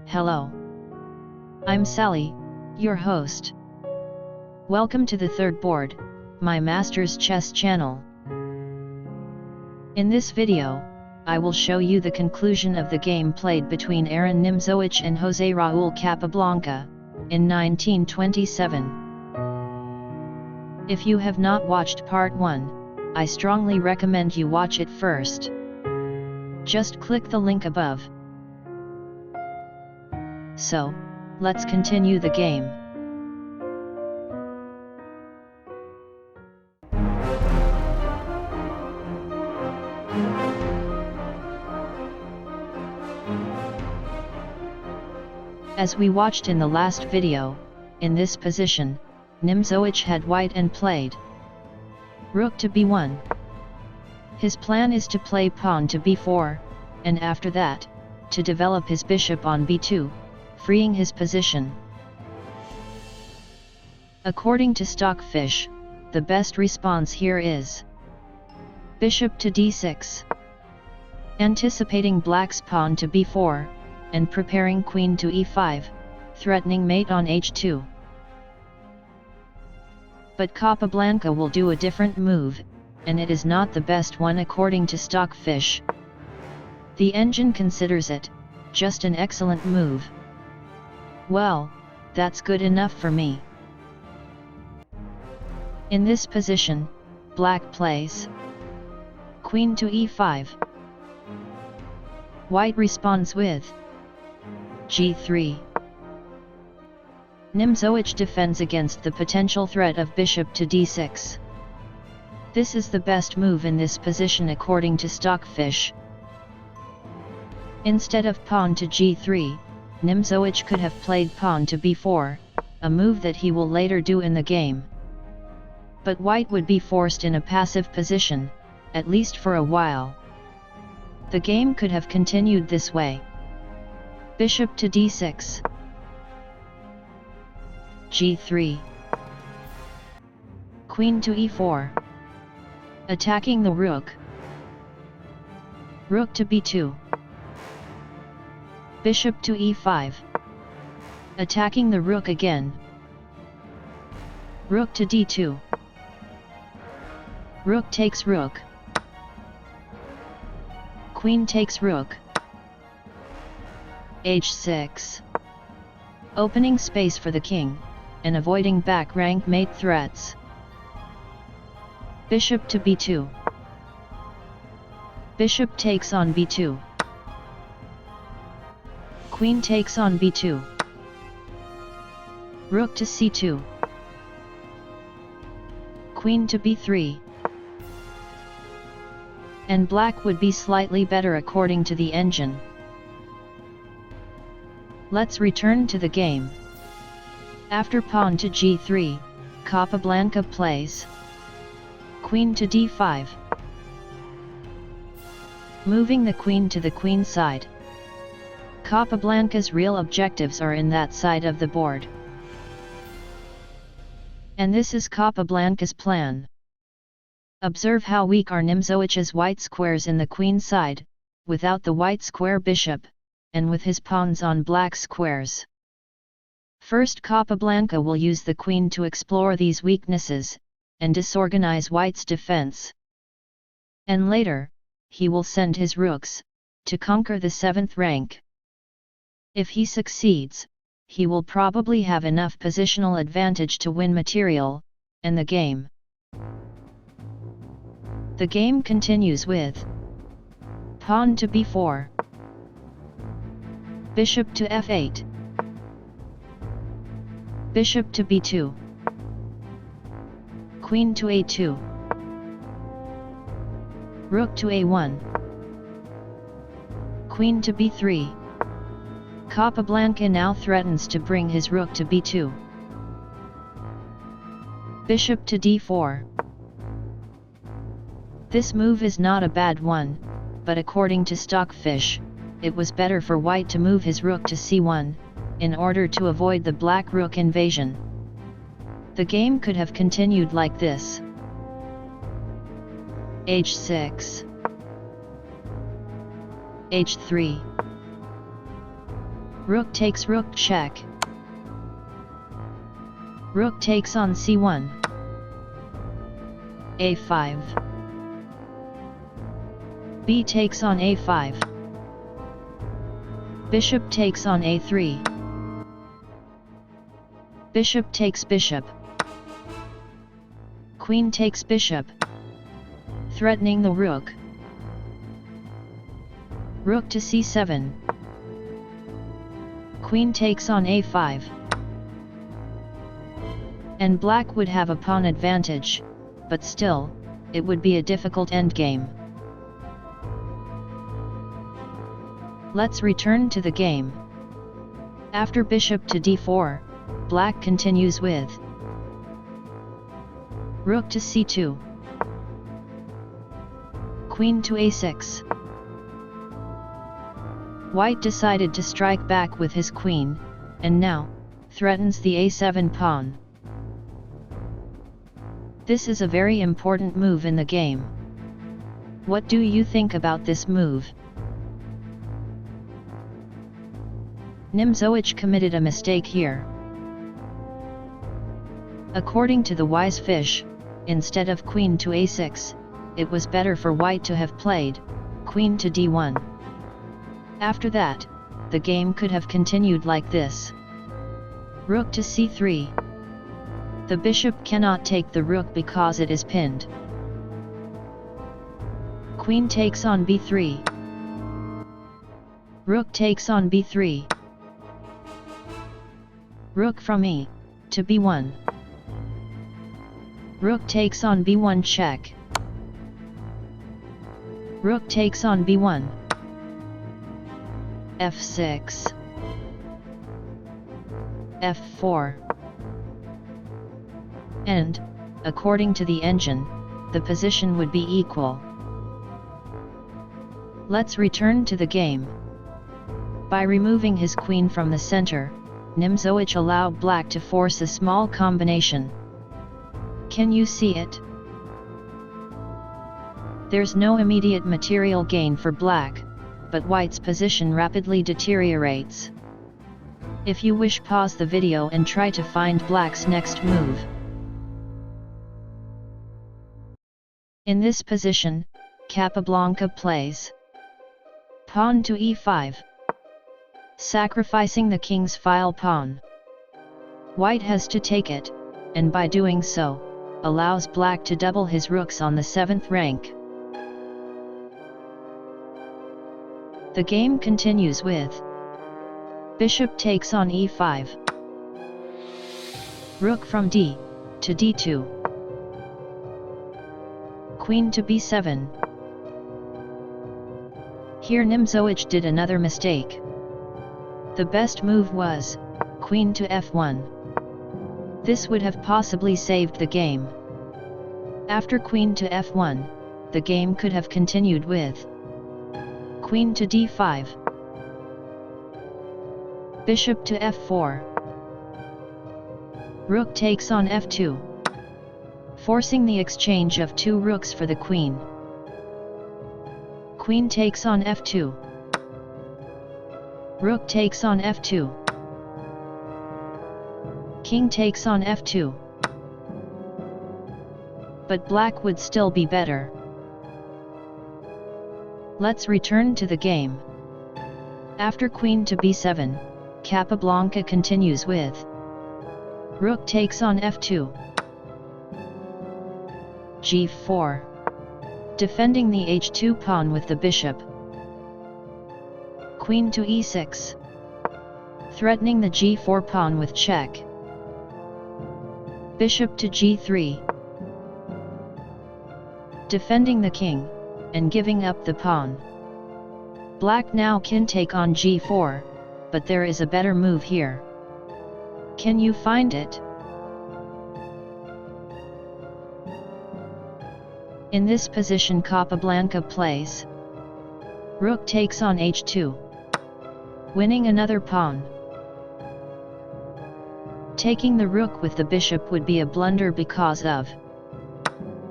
Hello. I'm Sally, your host. Welcome to the third board, my master's chess channel. In this video, I will show you the conclusion of the game played between Aron Nimzowitsch and José Raul Capablanca, in 1927. If you have not watched part 1, I strongly recommend you watch it first. Just click the link above. So, let's continue the game. As we watched in the last video, in this position, Nimzowitsch had white and played rook to b1. His plan is to play pawn to b4, and after that, to develop his bishop on b2, freeing his position. According to Stockfish, the best response here is bishop to d6. Anticipating black's pawn to b4, and preparing queen to e5, threatening mate on h2. But Capablanca will do a different move, and it is not the best one according to Stockfish. The engine considers it just an excellent move. Well, that's good enough for me. In this position, black plays queen to e5. White responds with g3. Nimzowitsch defends against the potential threat of bishop to d6. This is the best move in this position according to Stockfish. Instead of pawn to g3, Nimzowitsch could have played pawn to b4, a move that he will later do in the game. But white would be forced in a passive position, at least for a while. The game could have continued this way. Bishop to d6. g3. Queen to e4. Attacking the rook. Rook to b2. Bishop to e5. Attacking the rook again. Rook to d2. Rook takes rook. Queen takes rook. h6. Opening space for the king, and avoiding back rank mate threats. Bishop to b2. Bishop takes on b2. Queen takes on b2. Rook to c2. Queen to b3. And black would be slightly better according to the engine. Let's return to the game. After pawn to g3, Capablanca plays queen to d5. Moving the queen to the queen side. Capablanca's real objectives are in that side of the board. And this is Capablanca's plan. Observe how weak are Nimzowitsch's white squares in the queen side, without the white square bishop, and with his pawns on black squares. First, Capablanca will use the queen to explore these weaknesses, and disorganize white's defense. And later, he will send his rooks to conquer the 7th rank. If he succeeds, he will probably have enough positional advantage to win material, and the game. The game continues with pawn to b4. Bishop to f8. Bishop to b2. Queen to a2. Rook to a1. Queen to b3. Capablanca now threatens to bring his rook to b2. Bishop to d4. This move is not a bad one, but according to Stockfish, it was better for white to move his rook to c1, in order to avoid the black rook invasion. The game could have continued like this. h6. h3. Rook takes rook check. Rook takes on c1. a5. B takes on a5. Bishop takes on a3. Bishop takes bishop. Queen takes bishop, threatening the rook. Rook to c7. Queen takes on a5. And black would have a pawn advantage, but still, it would be a difficult endgame. Let's return to the game. After bishop to d4, black continues with rook to c2. Queen to a6. White decided to strike back with his queen, and now, threatens the a7 pawn. This is a very important move in the game. What do you think about this move? Nimzowitsch committed a mistake here. According to the wise fish, instead of queen to a6, it was better for white to have played queen to d1. After that, the game could have continued like this. Rook to c3. The bishop cannot take the rook because it is pinned. Queen takes on b3. Rook takes on b3. Rook from e to b1. Rook takes on b1 check. Rook takes on b1. f6. f4. And, according to the engine, the position would be equal. Let's return to the game. By removing his queen from the center, Nimzowitsch allowed black to force a small combination. Can you see it? There's no immediate material gain for black, but white's position rapidly deteriorates. If you wish, pause the video and try to find black's next move. In this position, Capablanca plays pawn to e5, sacrificing the king's file pawn. White has to take it, and by doing so, allows black to double his rooks on the 7th rank. The game continues with bishop takes on e5. Rook from d to d2. Queen to b7. Here Nimzowitsch did another mistake. The best move was queen to f1. This would have possibly saved the game. After queen to f1, the game could have continued with queen to d5. Bishop to f4. Rook takes on f2. Forcing the exchange of 2 rooks for the queen. Queen takes on f2. Rook takes on f2. King takes on f2. But black would still be better. Let's return to the game. After queen to b7, Capablanca continues with rook takes on f2. g4. Defending the h2 pawn with the bishop. Queen to e6. Threatening the g4 pawn with check. Bishop to g3. Defending the king, and giving up the pawn. Black now can take on g4, but there is a better move here. Can you find it? In this position Capablanca plays rook takes on h2. Winning another pawn. Taking the rook with the bishop would be a blunder because of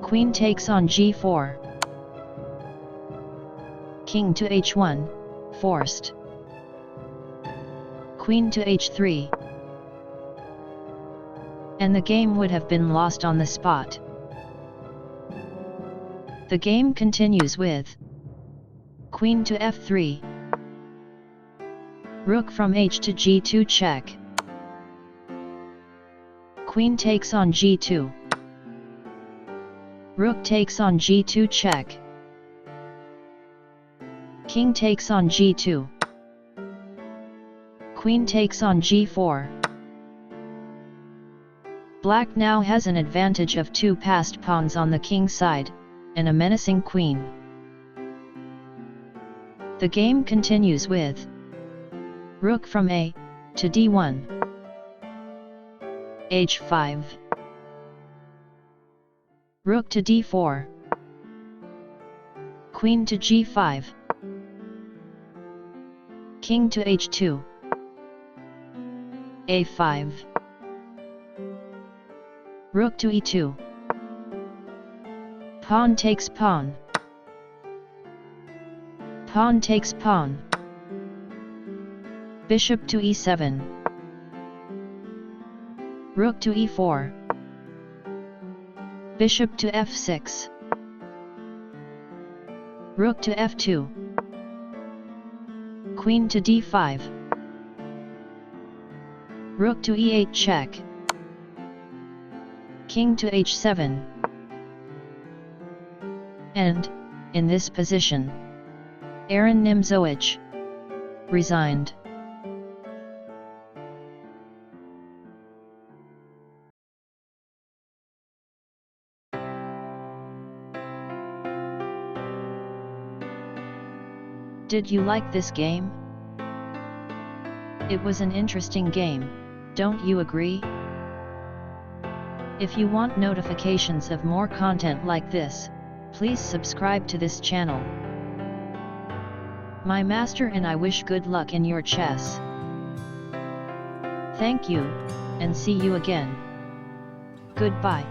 queen takes on g4. King to h1, forced. Queen to h3. And the game would have been lost on the spot. The game continues with Queen to f3. Rook from h to g2 check. Queen takes on g2. Rook takes on g2 check. King takes on g2. Queen takes on g4. Black now has an advantage of 2 passed pawns on the king side, and a menacing queen. The game continues with Rook from a to d1. h5. Rook to d4. Queen to g5. King to h2. a5. Rook to e2. Pawn takes pawn. Pawn takes pawn. Bishop to e7. Rook to e4. Bishop to f6. Rook to f2. Queen to d5. Rook to e8 check. King to h7. And, in this position, Aron Nimzowitsch resigned. Did you like this game? It was an interesting game, don't you agree? If you want notifications of more content like this, please subscribe to this channel. My master and I wish good luck in your chess. Thank you, and see you again. Goodbye.